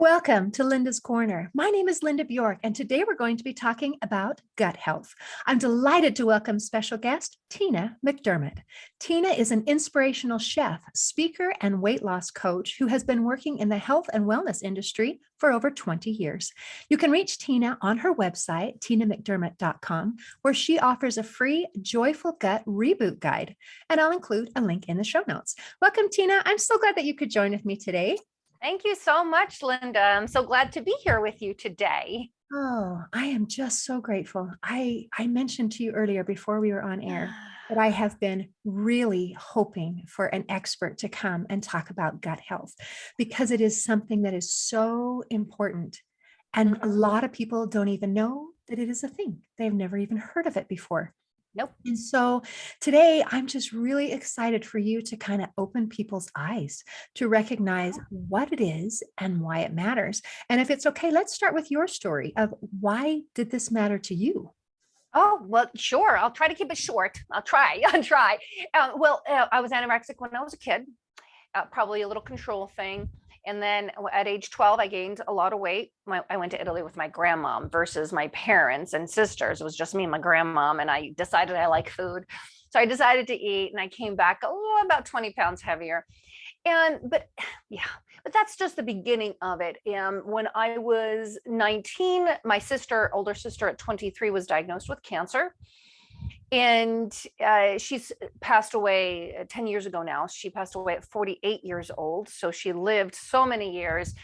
Welcome to Linda's Corner. My name is Linda Bjork, and today we're going to be talking about gut health. I'm delighted to welcome special guest Tina McDermott. Tina is an inspirational chef, speaker, and weight loss coach who has been working in the health and wellness industry for over 20 years. You can reach Tina on her website, tinamcdermott.com, where she offers a free Joyful Gut Reboot Guide, and I'll include a link in the show notes. Welcome, Tina. I'm so glad that you could join with me today. Thank you so much, Linda. I'm so glad to be here with you today. Oh, I am just so grateful. I mentioned to you earlier before we were on air that I have been really hoping for an expert to come and talk about gut health because it is something that is so important. And a lot of people don't even know that it is a thing. They've never even heard of it before. Nope. And so today I'm just really excited for you to kind of open people's eyes to recognize what it is and why it matters. And if it's okay, let's start with your story of why did this matter to you? Oh, well, sure. I'll try to keep it short. I'll try. I was anorexic when I was a kid, probably a little control thing. And then at age 12, I gained a lot of weight. I went to Italy with my grandmom versus my parents and sisters. It was just me and my grandmom, and I decided I like food. So I decided to eat, and I came back about 20 pounds heavier. But that's just the beginning of it. When I was 19, my older sister at 23 was diagnosed with cancer. And she's passed away 10 years ago now. She passed away at 48 years old. So she lived so many years.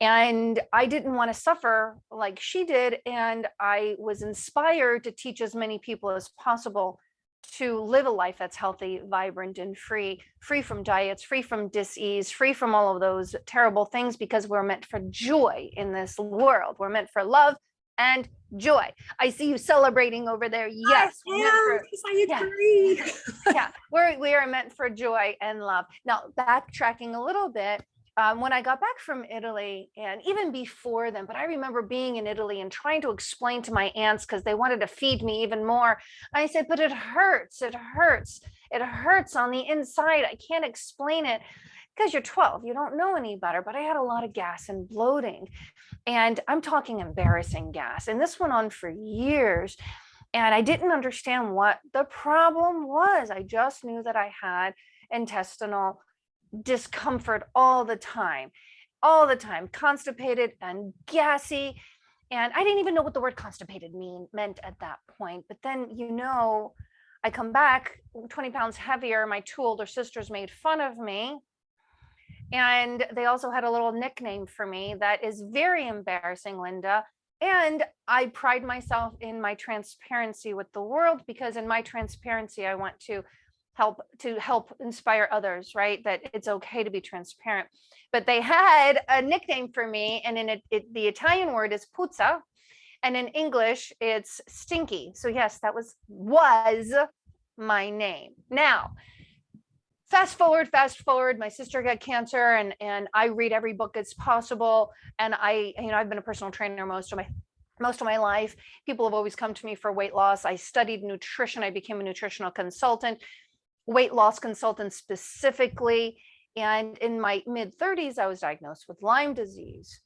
And I didn't want to suffer like she did. And I was inspired to teach as many people as possible to live a life that's healthy, vibrant, and free from diets, free from dis-ease, free from all of those terrible things, because we're meant for joy in this world. We're meant for love and joy. I see you celebrating over there. Yes, I agree. Yeah, we are meant for joy and love. Now, backtracking a little bit, when I got back from Italy, and even before then, but I remember being in Italy and trying to explain to my aunts because they wanted to feed me even more. I said, but it hurts. It hurts. It hurts on the inside. I can't explain it. Because you're 12, you don't know any better. But I had a lot of gas and bloating. And I'm talking embarrassing gas. And this went on for years. And I didn't understand what the problem was. I just knew that I had intestinal discomfort all the time, constipated and gassy. And I didn't even know what the word constipated meant at that point. But then, I come back 20 pounds heavier. My two older sisters made fun of me. And they also had a little nickname for me that is very embarrassing, Linda. And I pride myself in my transparency with the world, because in my transparency, I want to help inspire others, right? That it's okay to be transparent. But they had a nickname for me, and in the Italian word is puzza, and in English it's stinky. So yes, that was my name. Now, fast forward, my sister got cancer, and I read every book as possible. And I've been a personal trainer most of my life. People have always come to me for weight loss. I studied nutrition. I became a nutritional consultant, weight loss consultant specifically. And in my mid 30s, I was diagnosed with Lyme disease.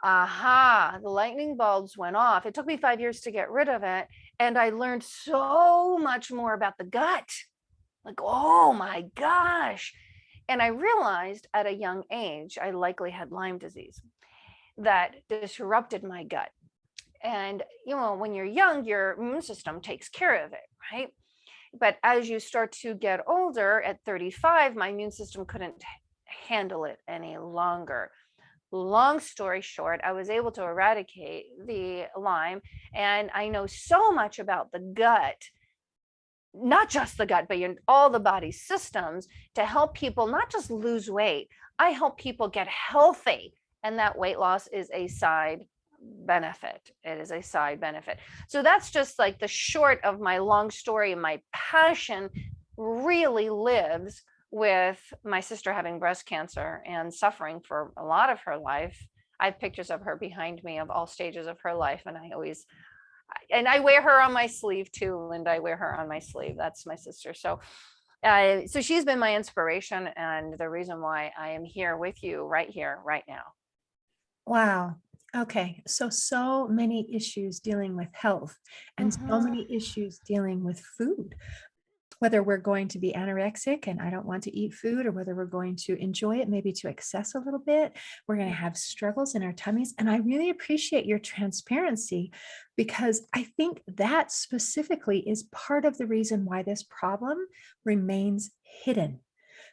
The lightning bulbs went off. It took me 5 years to get rid of it. And I learned so much more about the gut. Like, oh my gosh. And I realized at a young age, I likely had Lyme disease that disrupted my gut. And, when you're young, your immune system takes care of it, right? But as you start to get older, at 35, my immune system couldn't handle it any longer. Long story short, I was able to eradicate the Lyme, and I know so much about the gut, not just the gut, but all the body systems, to help people not just lose weight. I help people get healthy, and that weight loss is a side benefit. It is a side benefit. So that's just like the short of my long story. My passion really lives with my sister having breast cancer and suffering for a lot of her life. I have pictures of her behind me of all stages of her life, and I wear her on my sleeve too, Linda. I wear her on my sleeve. That's my sister. So So she's been my inspiration and the reason why I am here, right now. Wow. Okay. So many issues dealing with health and so Mhm. many issues dealing with food, whether we're going to be anorexic and I don't want to eat food, or whether we're going to enjoy it, maybe to excess a little bit. We're going to have struggles in our tummies. And I really appreciate your transparency, because I think that specifically is part of the reason why this problem remains hidden,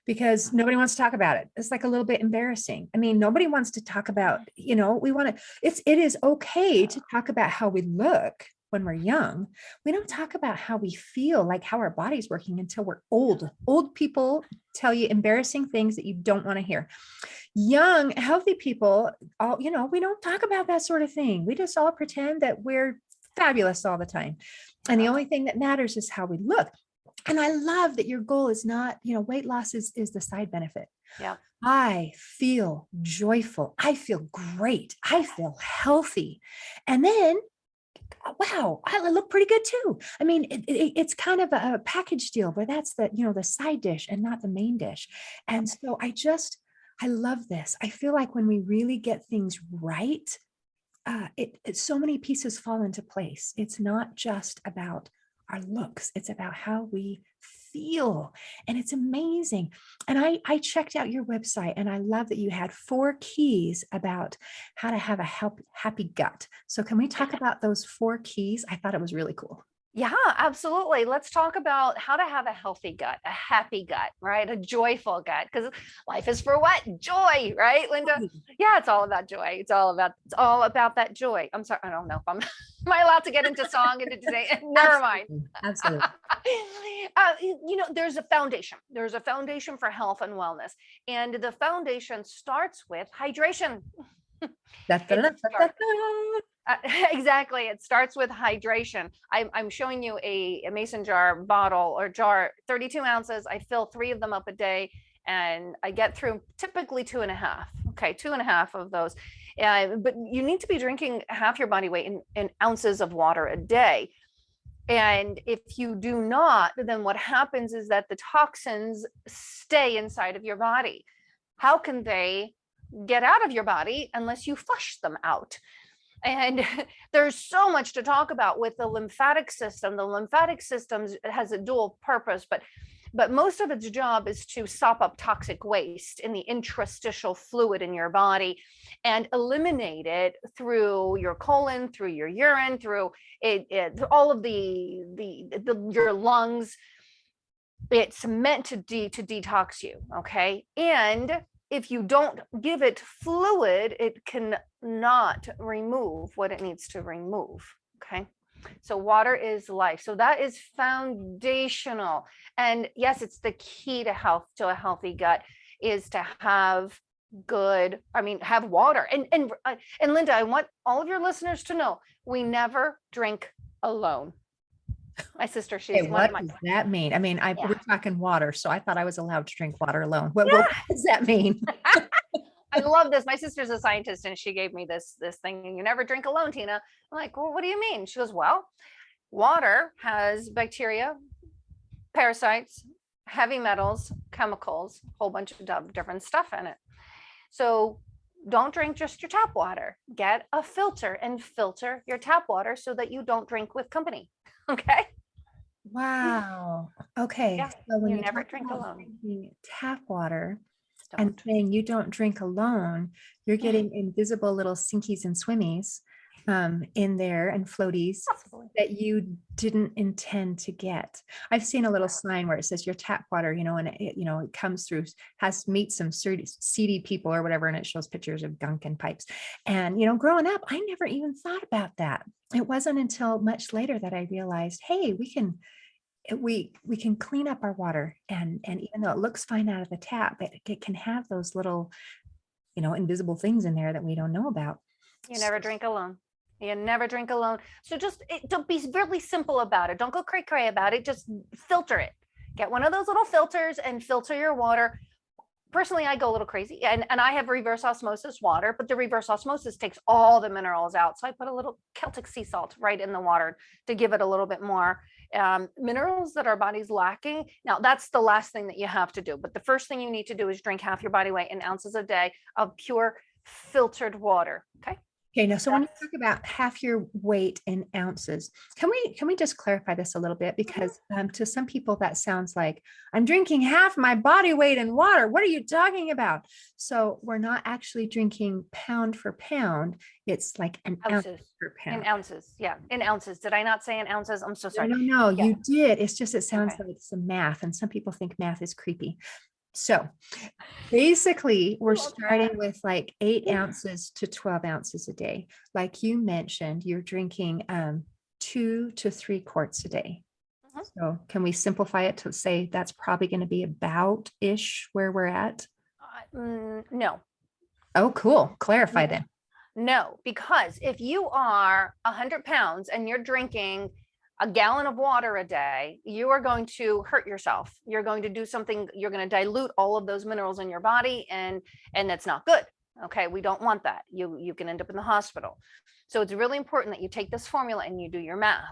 because nobody wants to talk about it. It's like a little bit embarrassing. I mean, nobody wants to talk about, we want to, it is okay to talk about how we look when we're young. We don't talk about how we feel, like how our body's working, until we're old. Old people tell you embarrassing things that you don't want to hear. Young, healthy people, we don't talk about that sort of thing. We just all pretend that we're fabulous all the time. And the only thing that matters is how we look. And I love that your goal is not, weight loss is the side benefit. Yeah. I feel joyful. I feel great. I feel healthy. And then, wow, I look pretty good too. I mean, it's kind of a package deal where that's the side dish and not the main dish. And so I love this. I feel like when we really get things right, so many pieces fall into place. It's not just about our looks, it's about how we feel. And it's amazing. And I checked out your website, and I love that you had 4 keys about how to have a happy gut. So can we talk about those 4 keys? I thought it was really cool. Yeah, absolutely. Let's talk about how to have a healthy gut, a happy gut, right? A joyful gut, because life is for what? Joy, right, Linda? Yeah, it's all about joy. It's all about that joy. I'm sorry, I don't know if I'm am I allowed to get into song and to say never mind. Absolutely. There's a foundation. There's a foundation for health and wellness. And the foundation starts with hydration. Exactly. It starts with hydration. I'm showing you a mason jar bottle or jar, 32 ounces. I fill 3 of them up a day, and I get through typically 2.5. Okay, 2.5 of those. But you need to be drinking half your body weight in ounces of water a day. And if you do not, then what happens is that the toxins stay inside of your body. How can they get out of your body unless you flush them out? And there's so much to talk about with the lymphatic system. The lymphatic system has a dual purpose, but most of its job is to sop up toxic waste in the interstitial fluid in your body and eliminate it through your colon, through your urine, through all of your lungs. It's meant to detox you, okay? And if you don't give it fluid, it cannot remove what it needs to remove, okay? So water is life. So that is foundational. And yes, it's the key to health, to a healthy gut, is to have have water. And Linda, I want all of your listeners to know, we never drink alone. My sister, she's what does that mean? I mean, we're talking water, so I thought I was allowed to drink water alone. What does that mean? I love this. My sister's a scientist, and she gave me this thing. And you never drink alone, Tina. I'm like, well, what do you mean? She goes, well, water has bacteria, parasites, heavy metals, chemicals, a whole bunch of different stuff in it. So don't drink just your tap water. Get a filter and filter your tap water so that you don't drink with company. Okay. Wow. Okay. Yeah, So when you never talk drink about alone. drinking tap water and Don't. saying you don't drink alone, you're getting invisible little sinkies and swimmies in there, and floaties Possibly. that you didn't intend to get. I've seen a little sign where it says your tap water, and it comes through, meet some seedy people or whatever, and it shows pictures of gunk and pipes. And growing up, I never even thought about that. It wasn't until much later that I realized, hey, we can clean up our water, and even though it looks fine out of the tap, it can have those little invisible things in there that we don't know about. You never drink alone. You never drink alone. So don't be really simple about it. Don't go cray about it. Just filter it. Get one of those little filters and filter your water. Personally, I go a little crazy, and I have reverse osmosis water, but the reverse osmosis takes all the minerals out. So I put a little Celtic sea salt right in the water to give it a little bit more. Minerals that our body's lacking. Now, that's the last thing that you have to do. But the first thing you need to do is drink half your body weight in ounces a day of pure filtered water. Okay. Okay, now, so when you talk about half your weight in ounces, can we just clarify this a little bit? Because to some people that sounds like I'm drinking half my body weight in water. What are you talking about? So we're not actually drinking pound for pound. It's like an ounce per pound. In ounces. Yeah. In ounces. Did I not say in ounces? I'm so sorry. No, Yeah. you did. It's just, it sounds Okay. like some math, and some people think math is creepy. So basically, we're starting with like 8 ounces to 12 ounces a day. Like you mentioned, you're drinking 2 to 3 quarts a day. Mhm. So can we simplify it to say that's probably going to be about-ish where we're at? No. Oh, cool. Clarify then. No, because if you are 100 pounds and you're drinking a gallon of water a day, you are going to hurt yourself. You're going to do something, you're going to dilute all of those minerals in your body, and that's not good. Okay, we don't want that. You can end up in the hospital. So it's really important that you take this formula and you do your math.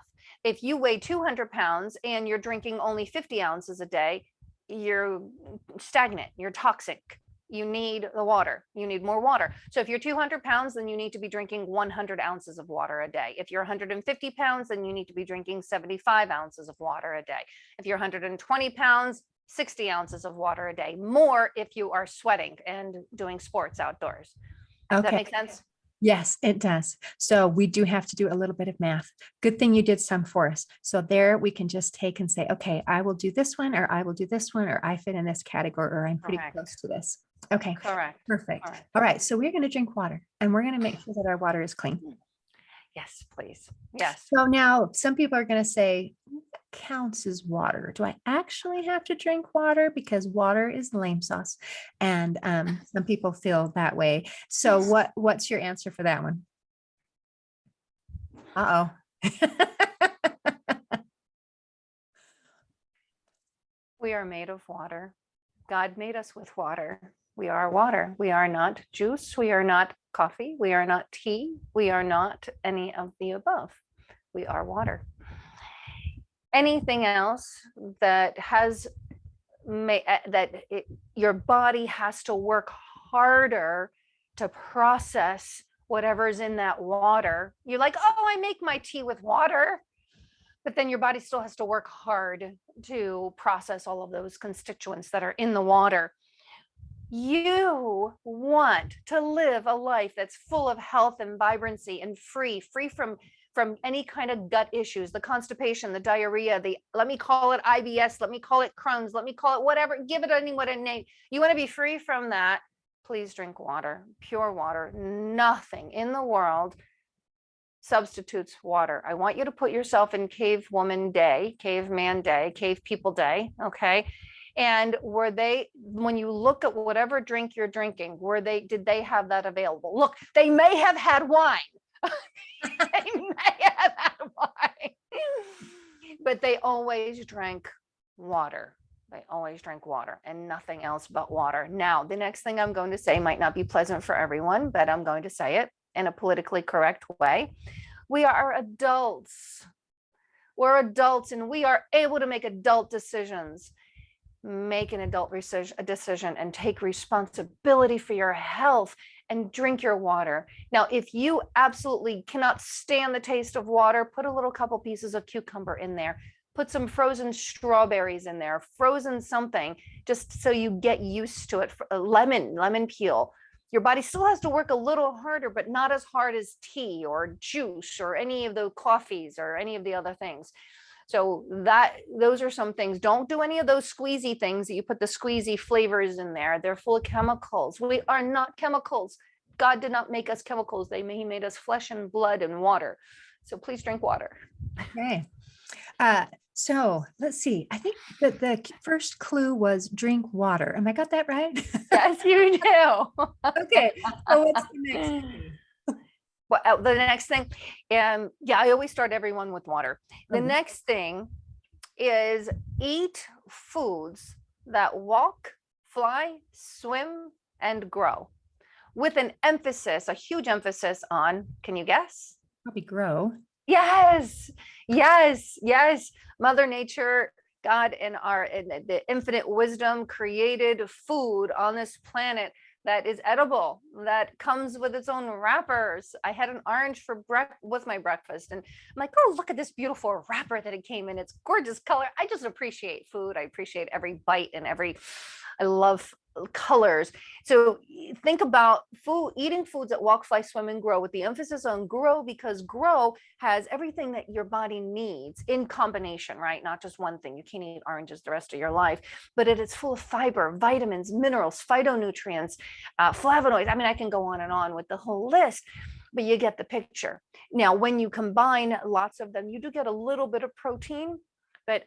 If you weigh 200 pounds and you're drinking only 50 ounces a day, you're stagnant, you're toxic. You need the water. You need more water. So if you're 200 pounds, then you need to be drinking 100 ounces of water a day. If you're 150 pounds, then you need to be drinking 75 ounces of water a day. If you're 120 pounds, 60 ounces of water a day. More if you are sweating and doing sports outdoors. Does that make sense? Yes, it does. So we do have to do a little bit of math. Good thing you did some for us. So there we can just take and say, okay, I will do this one, or I will do this one, or I fit in this category, or I'm pretty close to this. Okay. Correct. Perfect. All right. So we're going to drink water, and we're going to make sure that our water is clean. Yes, please. Yes. So now some people are going to say, what counts as water? Do I actually have to drink water? Because water is lame sauce. And some people feel that way. So what's your answer for that one? Uh-oh. We are made of water. God made us with water. We are water. We are not juice. We are not coffee. We are not tea. We are not any of the above. We are water. Anything else that has your body has to work harder to process whatever's in that water. You're like, oh, I make my tea with water. But then your body still has to work hard to process all of those constituents that are in the water. You want to live a life that's full of health and vibrancy and free from any kind of gut issues, the constipation, the diarrhea, let me call it IBS, let me call it Crohn's, let me call it whatever, give it any what a name. You want to be free from that. Please drink water, pure water. Nothing in the world substitutes water. I want you to put yourself in cavewoman day, caveman day, cave people day. Okay. And when you look at whatever drink you're drinking, did they have that available? Look, they may have had wine. They may have had wine, but they always drank water. They always drank water and nothing else but water. Now, the next thing I'm going to say might not be pleasant for everyone, but I'm going to say it in a politically correct way. We are adults. We're adults and we are able to make adult decisions. Make an adult decision and take responsibility for your health and drink your water. Now, if you absolutely cannot stand the taste of water, put a little couple pieces of cucumber in there. Put some frozen strawberries in there, frozen something, just so you get used to it. Lemon peel. Your body still has to work a little harder, but not as hard as tea or juice or any of the coffees or any of the other things. So those are some things. Don't do any of those squeezy things that you put the squeezy flavors in there. They're full of chemicals. We are not chemicals. God did not make us chemicals. He made us flesh and blood and water. So please drink water. Okay. So let's see. I think that the first clue was drink water. Am I got that right? Yes, you do. Okay. So what's the next thing? Well, the next thing, I always start everyone with water. The next thing is eat foods that walk, fly, swim, and grow, with an emphasis, a huge emphasis on, can you guess? Probably grow. Yes, yes, yes. Mother Nature, God in the infinite wisdom created food on this planet that is edible, that comes with its own wrappers. I had an orange for with my breakfast, and I'm like, oh, look at this beautiful wrapper that it came in. It's gorgeous color. I just appreciate food. I appreciate every bite and I love colors. So think about food, eating foods that walk, fly, swim, and grow, with the emphasis on grow, because grow has everything that your body needs in combination, right? Not just one thing. You can't eat oranges the rest of your life, but it is full of fiber, vitamins, minerals, phytonutrients, flavonoids. I mean, I can go on and on with the whole list, but you get the picture. Now, when you combine lots of them, you do get a little bit of protein, but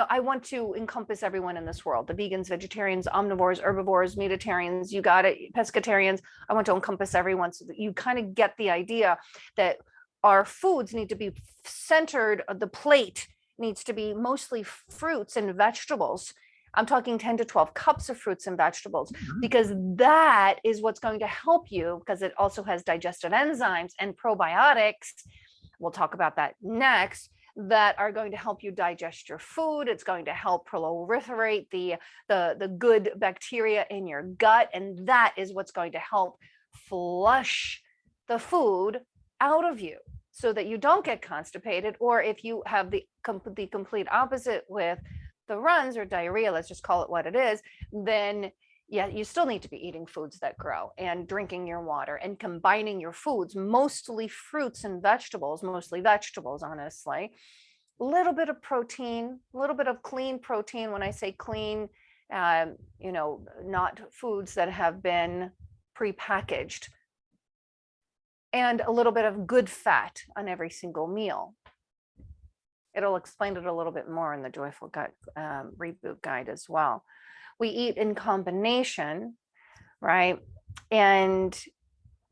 I want to encompass everyone in this world, the vegans, vegetarians, omnivores, herbivores, meatitarians, you got it, pescatarians. I want to encompass everyone so that you kind of get the idea that our foods need to be centered, the plate needs to be mostly fruits and vegetables. I'm talking 10 to 12 cups of fruits and vegetables, because that is what's going to help you, because it also has digestive enzymes and probiotics. We'll talk about that next, that are going to help you digest your food. It's going to help proliferate the good bacteria in your gut. And that is what's going to help flush the food out of you so that you don't get constipated. Or if you have the complete opposite with the runs or diarrhea, let's just call it what it is, then yeah, you still need to be eating foods that grow and drinking your water and combining your foods, mostly fruits and vegetables, mostly vegetables, honestly. A little bit of protein, a little bit of clean protein. When I say clean, not foods that have been prepackaged, and a little bit of good fat on every single meal. It'll explain it a little bit more in the Joyful Gut Reboot Guide as well. We eat in combination, right? And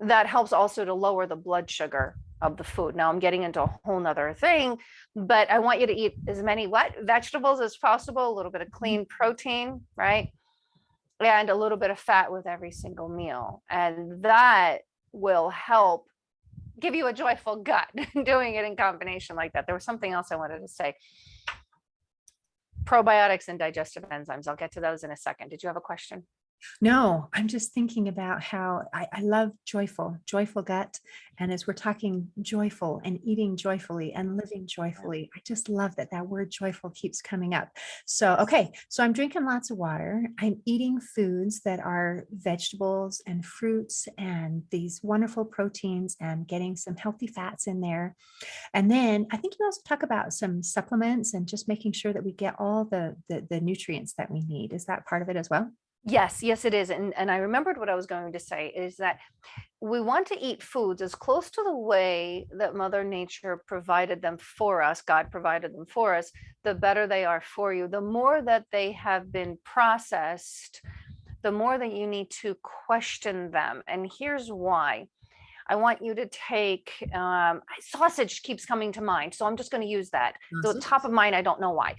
that helps also to lower the blood sugar of the food. Now I'm getting into a whole nother thing, but I want you to eat as many vegetables as possible, a little bit of clean protein, right? And a little bit of fat with every single meal. And that will help give you a joyful gut, doing it in combination like that. There was something else I wanted to say. Probiotics and digestive enzymes. I'll get to those in a second. Did you have a question? No, I'm just thinking about how I love joyful gut. And as we're talking joyful and eating joyfully and living joyfully, I just love that word joyful keeps coming up. So, okay. So I'm drinking lots of water. I'm eating foods that are vegetables and fruits and these wonderful proteins and getting some healthy fats in there. And then I think you also talk about some supplements and just making sure that we get all the nutrients that we need. Is that part of it as well? Yes, it is. And I remembered what I was going to say is that we want to eat foods as close to the way that Mother Nature provided them for us, God provided them for us, the better they are for you. The more that they have been processed, the more that you need to question them. And here's why. I want you to take sausage keeps coming to mind. So I'm just going to use that. So top of mind, I don't know why.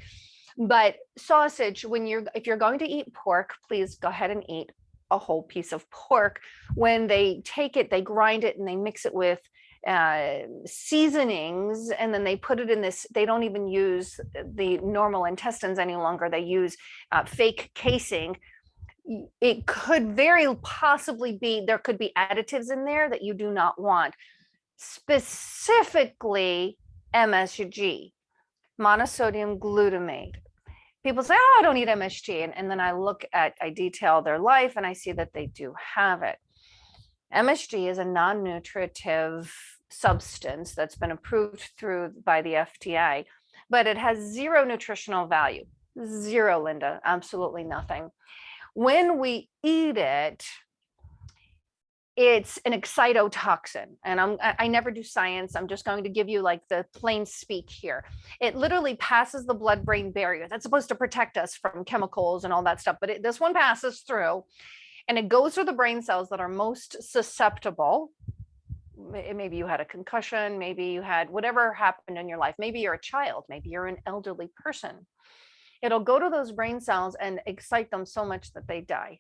But sausage, if you're going to eat pork, please go ahead and eat a whole piece of pork. When they take it, they grind it and they mix it with seasonings, and then they put it in this. They don't even use the normal intestines any longer. They use fake casing. It could very possibly be, there could be additives in there that you do not want, specifically MSG, monosodium glutamate. People say, oh, I don't eat MSG. And then I detail their life and I see that they do have it. MSG is a non-nutritive substance that's been approved by the FDA, but it has zero nutritional value. Zero, Linda, absolutely nothing. When we eat it, it's an excitotoxin, and I never do science. I'm just going to give you like the plain speak here. It literally passes the blood-brain barrier. That's supposed to protect us from chemicals and all that stuff, but this one passes through, and it goes through the brain cells that are most susceptible. Maybe you had a concussion, maybe you had whatever happened in your life. Maybe you're a child, maybe you're an elderly person. It'll go to those brain cells and excite them so much that they die.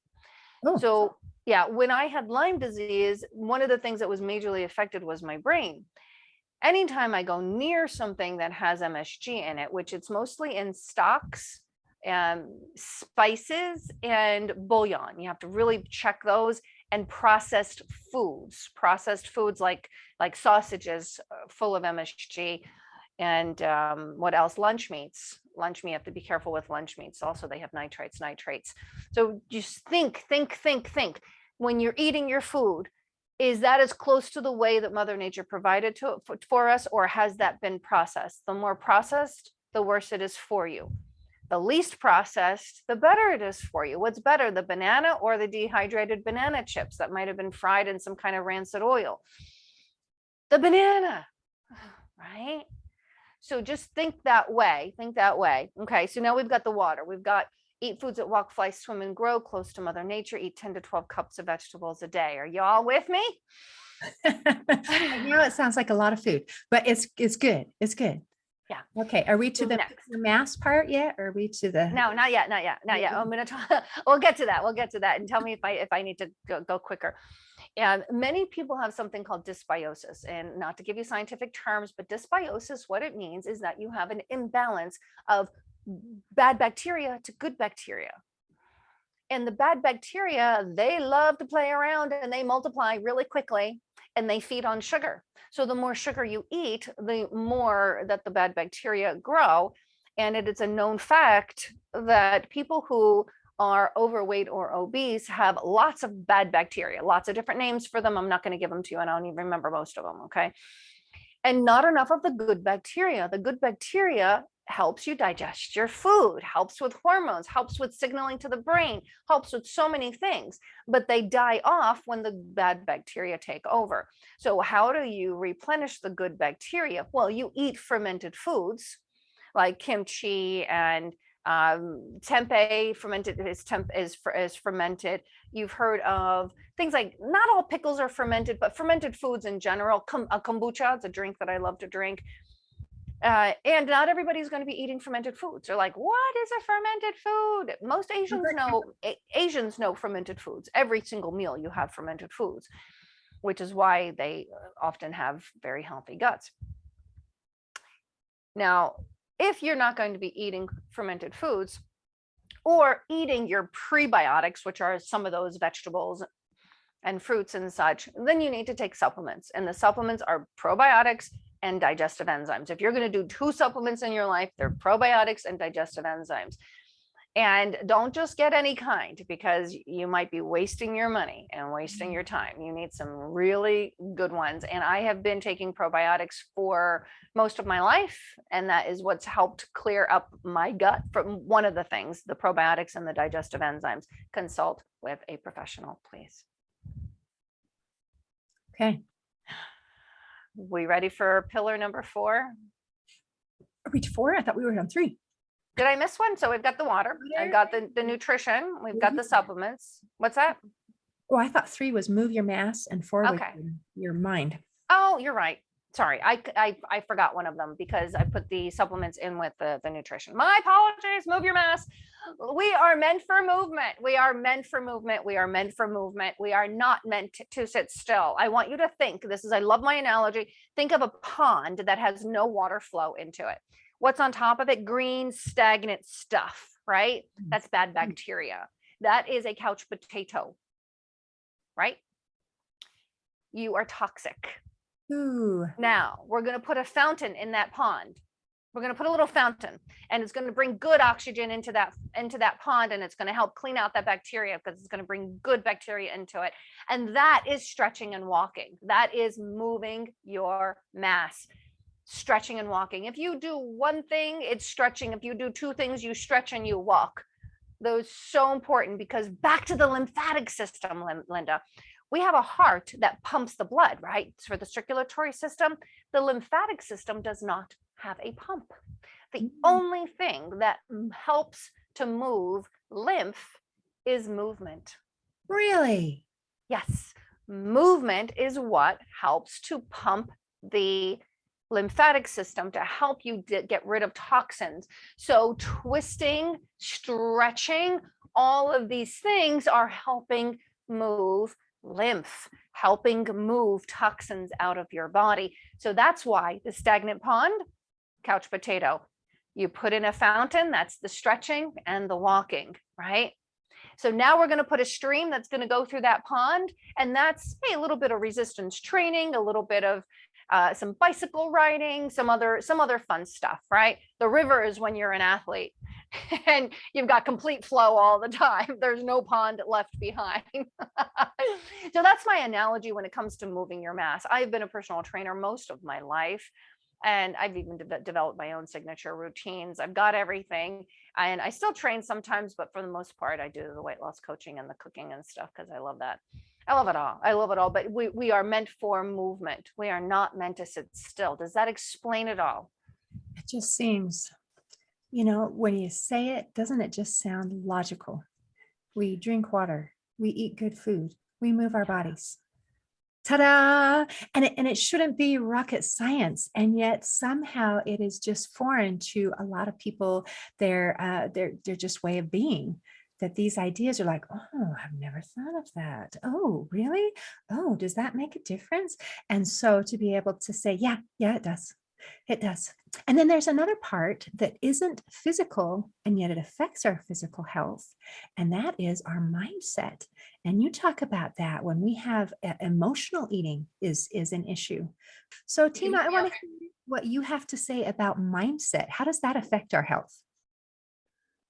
Oh. So yeah, when I had Lyme disease, one of the things that was majorly affected was my brain. anytime I go near something that has MSG in it, which it's mostly in stocks, spices, and bouillon, you have to really check those, and processed foods like sausages full of MSG, and what else? Lunch meats. Lunch meat, you have to be careful with lunch meats. Also, they have nitrates. So just think. When you're eating your food, is that as close to the way that Mother Nature provided for us, or has that been processed? The more processed, the worse it is for you. The least processed, the better it is for you. What's better, the banana or the dehydrated banana chips that might have been fried in some kind of rancid oil? The banana, right? So just think that way. Okay, so now we've got the water. We've got eat foods that walk, fly, swim, and grow close to Mother Nature. Eat 10 to 12 cups of vegetables a day. Are y'all with me? I know it sounds like a lot of food, but it's good. It's good. Yeah. Okay. Are we to the mass part yet? Or are we to the? No, not yet. I'm going to talk. We'll get to that. And tell me if I need to go quicker. And many people have something called dysbiosis, and not to give you scientific terms, but dysbiosis, what it means is that you have an imbalance of bad bacteria to good bacteria. And the bad bacteria, they love to play around and they multiply really quickly, and they feed on sugar. So the more sugar you eat, the more that the bad bacteria grow. And it is a known fact that people who are overweight or obese have lots of bad bacteria, lots of different names for them. I'm not going to give them to you, and I don't even remember most of them. Okay. And not enough of the good bacteria. The good bacteria helps you digest your food, helps with hormones, helps with signaling to the brain, helps with so many things, but they die off when the bad bacteria take over. So how do you replenish the good bacteria? Well, you eat fermented foods like kimchi and tempeh. Fermented is fermented. You've heard of things like, not all pickles are fermented, but fermented foods in general. Kombucha, it's a drink that I love to drink. And not everybody's going to be eating fermented foods. They're like, what is a fermented food? Most Asians know fermented foods. Every single meal you have fermented foods, which is why they often have very healthy guts. Now, if you're not going to be eating fermented foods or eating your prebiotics, which are some of those vegetables and fruits and such, then you need to take supplements. And the supplements are probiotics and digestive enzymes. If you're going to do 2 supplements in your life, they're probiotics and digestive enzymes. And don't just get any kind, because you might be wasting your money and wasting your time. You need some really good ones. And I have been taking probiotics for most of my life, and that is what's helped clear up my gut. From one of the things, the probiotics and the digestive enzymes. Consult with a professional, please. Okay. We ready for pillar number 4? Are we to 4? I thought we were on 3. Did I miss one? So we've got the water, I've got the nutrition, we've got the supplements. What's that? Oh, I thought 3 was move your mass and 4 was your mind. Oh, you're right. Sorry, I forgot one of them because I put the supplements in with the nutrition. My apologies. Move your mass. We are meant for movement. We are meant for movement. We are meant for movement. We are not meant to sit still. I want you to think, I love my analogy. Think of a pond that has no water flow into it. What's on top of it? Green, stagnant stuff, right? That's bad bacteria. That is a couch potato, right? You are toxic. Ooh. Now we're going to put a fountain in that pond. We're going to put a little fountain, and it's going to bring good oxygen into that pond, and it's going to help clean out that bacteria because it's going to bring good bacteria into it. And that is stretching and walking. That is moving your mass. Stretching and walking. If you do one thing, it's stretching. If you do 2 things, you stretch and you walk. Those are so important, because back to the lymphatic system, Linda, we have a heart that pumps the blood, right? For the circulatory system, the lymphatic system does not have a pump. The only thing that helps to move lymph is movement. Really? Yes. Movement is what helps to pump the lymphatic system, to help you get rid of toxins. So twisting, stretching, all of these things are helping move lymph. helping move toxins out of your body. So that's why the stagnant pond, couch potato. You put in a fountain, that's the stretching and the walking, right? So now we're going to put a stream that's going to go through that pond. And that's, hey, a little bit of resistance training, a little bit of some bicycle riding, some other fun stuff, right? The river is when you're an athlete and you've got complete flow all the time. There's no pond left behind. So that's my analogy when it comes to moving your mass. I've been a personal trainer most of my life, and I've even developed my own signature routines. I've got everything, and I still train sometimes, but for the most part, I do the weight loss coaching and the cooking and stuff because I love that. I love it all. I love it all. But we are meant for movement. We are not meant to sit still. Does that explain it all? It just seems, you know, when you say it, doesn't it just sound logical? We drink water, we eat good food, we move our bodies. Ta-da! And it shouldn't be rocket science. And yet somehow it is just foreign to a lot of people, their just way of being. That these ideas are like, oh, I've never thought of that. Oh, really? Oh, does that make a difference? And so to be able to say, yeah, it does. It does. And then there's another part that isn't physical, and yet it affects our physical health. And that is our mindset. And you talk about that when we have emotional eating is an issue. So Tina, I want to hear what you have to say about mindset. How does that affect our health?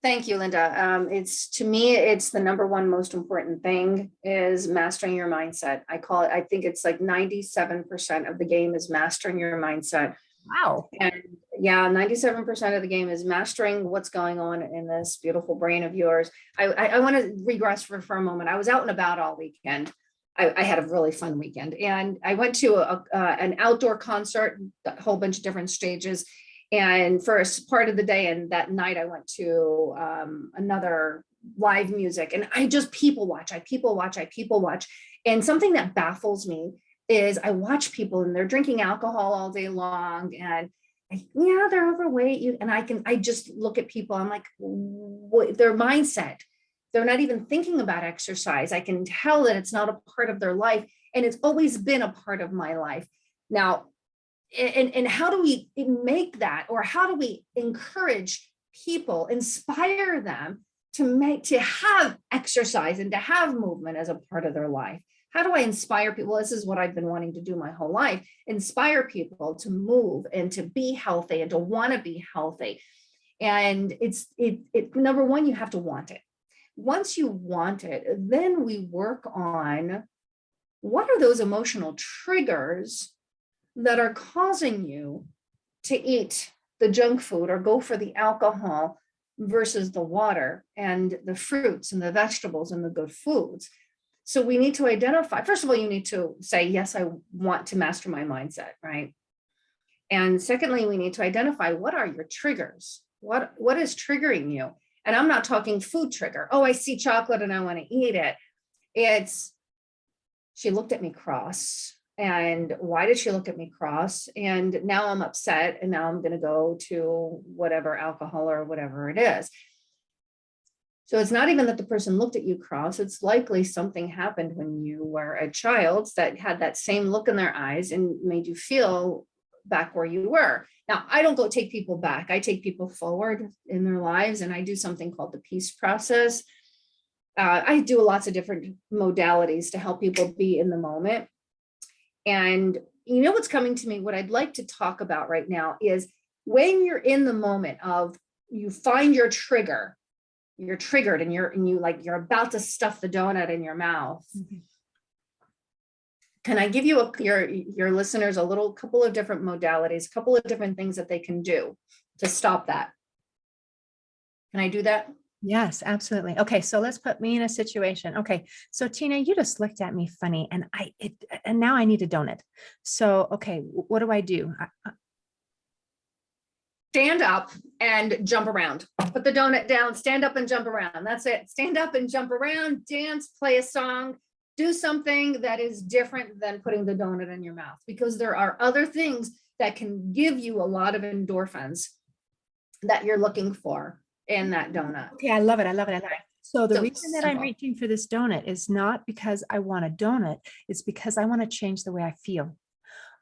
Thank you, Linda. To me, it's the number one most important thing is mastering your mindset. I think it's like 97% of the game is mastering your mindset. Wow. And yeah, 97% of the game is mastering what's going on in this beautiful brain of yours. I want to regress for a moment. I was out and about all weekend. I had a really fun weekend, and I went to an outdoor concert, a whole bunch of different stages. And first part of the day and that night, I went to another live music, and I just people watch. And something that baffles me is I watch people and they're drinking alcohol all day long, and yeah, they're overweight. And I just look at people. I'm like, what, their mindset. They're not even thinking about exercise. I can tell that it's not a part of their life, and it's always been a part of my life. Now, and how do we make that, or how do we encourage people, inspire them to have exercise and to have movement as a part of their life? How do I inspire people? This is what I've been wanting to do my whole life, inspire people to move and to be healthy and to want to be healthy. And it's number one, you have to want it. Once you want it, then we work on what are those emotional triggers that are causing you to eat the junk food or go for the alcohol versus the water and the fruits and the vegetables and the good foods. So we need to identify, first of all, you need to say, yes, I want to master my mindset, right? And secondly, we need to identify what are your triggers? What is triggering you? And I'm not talking food trigger. Oh, I see chocolate and I want to eat it. It's, she looked at me cross. And why did she look at me cross? And now I'm upset, and now I'm going to go to whatever alcohol or whatever it is. So it's not even that the person looked at you cross. It's likely something happened when you were a child that had that same look in their eyes and made you feel back where you were. Now, I don't go take people back. I take people forward in their lives, and I do something called the peace process. I do lots of different modalities to help people be in the moment. And you know what's coming to me, what I'd like to talk about right now is when you're in the moment of, you find your trigger, you're triggered and you're about to stuff the donut in your mouth. Mm-hmm. Can I give you your listeners a couple of different modalities, a couple of different things that they can do to stop that? Can I do that? Yes, absolutely. Okay, so let's put me in a situation. Okay, so Tina, you just looked at me funny, and now I need a donut. So, okay, what do I do? Stand up and jump around. Put the donut down, stand up and jump around. That's it. Stand up and jump around, dance, play a song, do something that is different than putting the donut in your mouth, because there are other things that can give you a lot of endorphins that you're looking for in that donut. Okay, I love it. So the So reason that I'm simple. reaching for this donut is not because I want a donut, it's because I want to change the way I feel.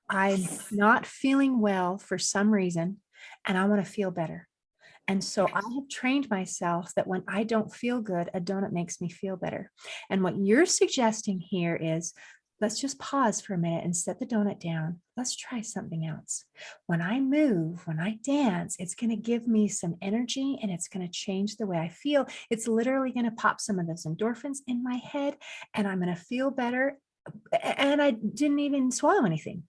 I'm not feeling well for some reason, and I want to feel better. And so I have trained myself that when I don't feel good, a donut makes me feel better. And what you're suggesting here is let's just pause for a minute and set the donut down. Let's try something else. When I move, when I dance, it's going to give me some energy and it's going to change the way I feel. It's literally going to pop some of those endorphins in my head and I'm going to feel better. And I didn't even swallow anything.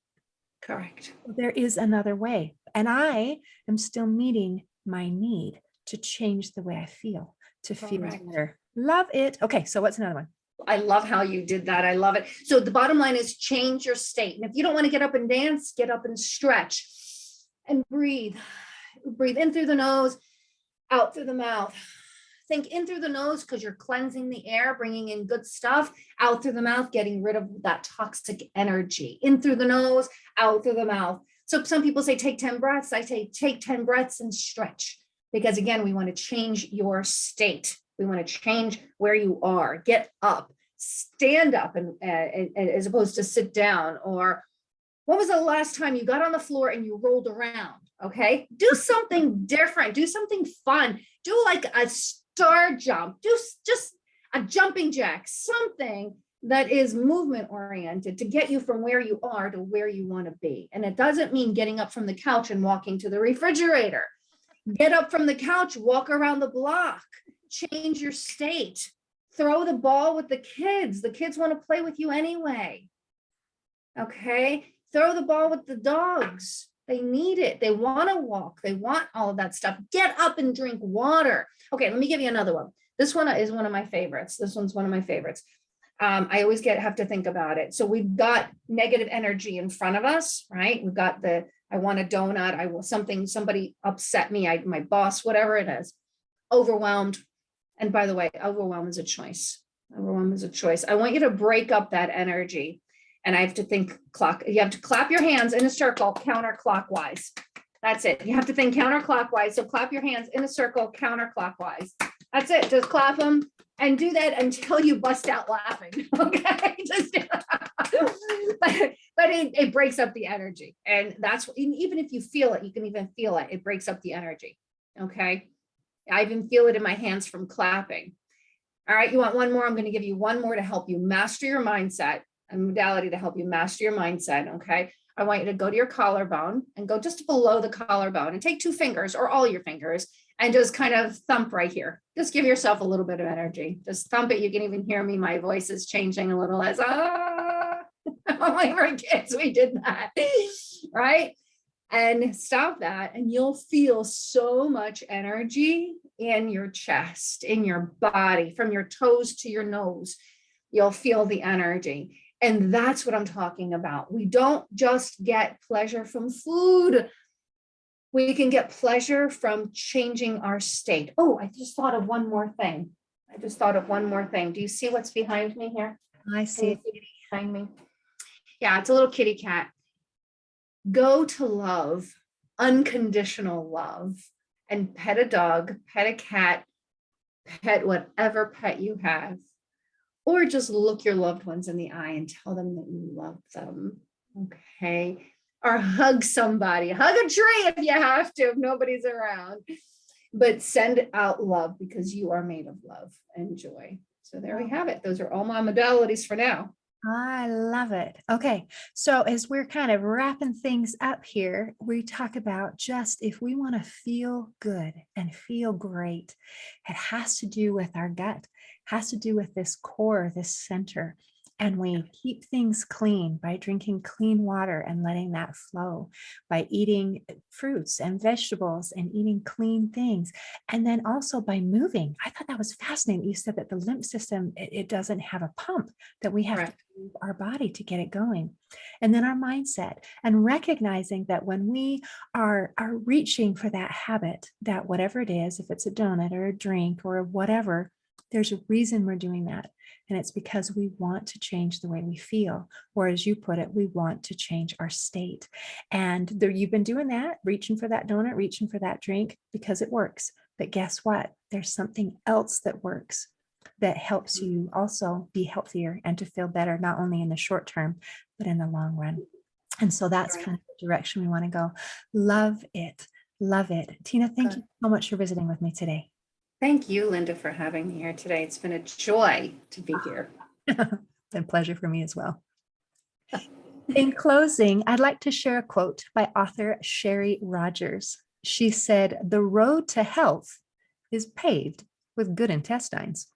Correct. There is another way. And I am still meeting my need to change the way I feel, to feel Correct. better. Love it. Okay, so what's another one? I love how you did that. I love it. So the bottom line is change your state. And if you don't want to get up and dance, get up and stretch and breathe. Breathe in through the nose, out through the mouth. Think in through the nose because you're cleansing the air, bringing in good stuff. Out through the mouth, getting rid of that toxic energy. In through the nose, out through the mouth. So some people say take 10 breaths. I say take 10 breaths and stretch. Because again, we want to change your state. We want to change where you are. Get up, stand up, and as opposed to sit down. Or when was the last time you got on the floor and you rolled around? Okay, do something different. Do something fun. Do like a star jump. Do just a jumping jack. Something that is movement oriented to get you from where you are to where you want to be. And it doesn't mean getting up from the couch and walking to the refrigerator. Get up from the couch, walk around the block, change your state, throw the ball with the kids. The kids want to play with you anyway. Okay, throw the ball with the dogs. They need it. They want to walk. They want all of that stuff. Get up and drink water. Okay, let me give you another one. This one is one of my favorites. This one's one of my favorites. I always have to think about it. So we've got negative energy in front of us, right? We've got the, I want a donut. I will somebody upset me. My boss, whatever it is, overwhelmed. And by the way, overwhelm is a choice. Overwhelm is a choice. I want you to break up that energy. And I have to think you have to clap your hands in a circle counterclockwise. That's it. You have to think counterclockwise. So clap your hands in a circle counterclockwise. That's it. Just clap them and do that until you bust out laughing. Okay. But it breaks up the energy. And that's even if you feel it, you can even feel it. It breaks up the energy. Okay. I even feel it in my hands from clapping. All right. You want one more? I'm going to give you one more to help you master your mindset. A modality to help you master your mindset. Okay. I want you to go to your collarbone and go just below the collarbone and take 2 fingers or all your fingers and just kind of thump right here. Just give yourself a little bit of energy. Just thump it. You can even hear me. My voice is changing a little as when we were kids, we did that. Right. And stop that. And you'll feel so much energy in your chest, in your body, from your toes to your nose. You'll feel the energy. And that's what I'm talking about. We don't just get pleasure from food. We can get pleasure from changing our state. Oh, I just thought of one more thing. Do you see what's behind me here? I see it. Behind me. Yeah, it's a little kitty cat. Go to love, unconditional love, and pet a dog, pet a cat, pet whatever pet you have. Or just look your loved ones in the eye and tell them that you love them. Okay. Or hug somebody, hug a tree if you have to, if nobody's around. But send out love because you are made of love and joy. So there we have it. Those are all my modalities for now. I love it. Okay. So as we're kind of wrapping things up here, we talk about just if we want to feel good and feel great, it has to do with our gut, has to do with this core, this center. And we keep things clean by drinking clean water and letting that flow, by eating fruits and vegetables and eating clean things. And then also by moving. I thought that was fascinating. You said that the lymph system, it doesn't have a pump, that we have to move our body to get it going. And then our mindset, and recognizing that when we are reaching for that habit, that whatever it is, if it's a donut or a drink or whatever, there's a reason we're doing that. And it's because we want to change the way we feel, or as you put it, we want to change our state. And you've been doing that, reaching for that donut, reaching for that drink, because it works. But guess what? There's something else that works. that helps you also be healthier and to feel better, not only in the short term, but in the long run. And so that's Right. kind of the direction we want to go. Love it. Love it. Tina, thank Good. you so much for visiting with me today. Thank you, Linda, for having me here today. It's been a joy to be here. It's a pleasure for me as well. In closing, I'd like to share a quote by author Sherry Rogers. She said, "The road to health is paved with good intestines."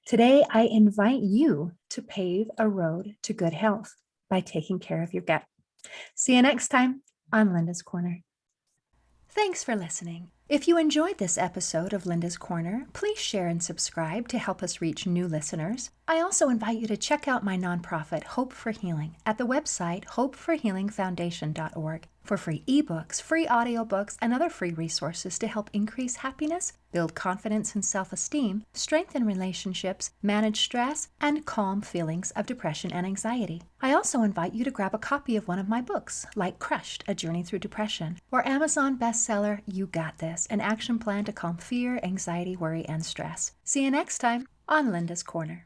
Today, I invite you to pave a road to good health by taking care of your gut. See you next time on Linda's Corner. Thanks for listening. If you enjoyed this episode of Linda's Corner, please share and subscribe to help us reach new listeners. I also invite you to check out my nonprofit, Hope for Healing, at the website hopeforhealingfoundation.org for free ebooks, free audiobooks, and other free resources to help increase happiness, build confidence and self-esteem, strengthen relationships, manage stress, and calm feelings of depression and anxiety. I also invite you to grab a copy of one of my books, like Crushed, A Journey Through Depression, or Amazon bestseller, You Got This, an action plan to calm fear, anxiety, worry, and stress. See you next time on Linda's Corner.